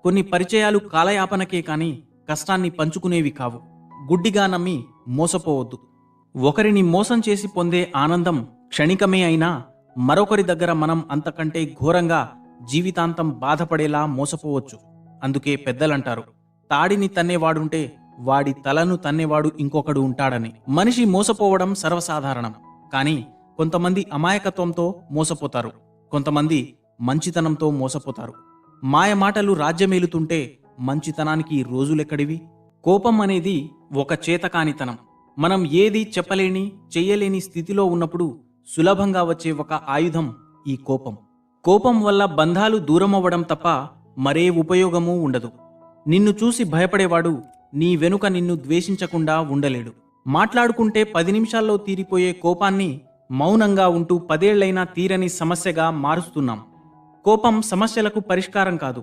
కొన్ని పరిచయాలు కాలయాపనకే కాని కష్టాన్ని పంచుకునేవి కావు. గుడ్డిగా నమ్మి మోసపోవద్దు. ఒకరిని మోసం చేసి పొందే ఆనందం క్షణికమే అయినా మరొకరి దగ్గర మనం అంతకంటే ఘోరంగా జీవితాంతం బాధపడేలా మోసపోవచ్చు. అందుకే పెద్దలంటారు, తాడిని తన్నేవాడుంటే వాడి తలను తన్నేవాడు ఇంకొకడు ఉంటాడని. మనిషి మోసపోవడం సర్వసాధారణం. కానీ కొంతమంది అమాయకత్వంతో మోసపోతారు, కొంతమంది మంచితనంతో మోసపోతారు. మాయమాటలు రాజ్యమేలుతుంటే మంచితనానికి రోజులెక్కడివి? కోపం అనేది ఒక చేతకానితనం. మనం ఏది చెప్పలేని చెయ్యలేని స్థితిలో ఉన్నప్పుడు సులభంగా వచ్చే ఒక ఆయుధం ఈ కోపం. కోపం వల్ల బంధాలు దూరమవ్వడం తప్ప మరే ఉపయోగమూ ఉండదు. నిన్ను చూసి భయపడేవాడు నీ వెనుక నిన్ను ద్వేషించకుండా ఉండలేడు. మాట్లాడుకుంటే 10 నిమిషాల్లో తీరిపోయే కోపాన్ని మౌనంగా ఉంటూ 10 ఏళ్లైనా తీరని సమస్యగా మారుస్తున్నాం. కోపం సమస్యలకు పరిష్కారం కాదు,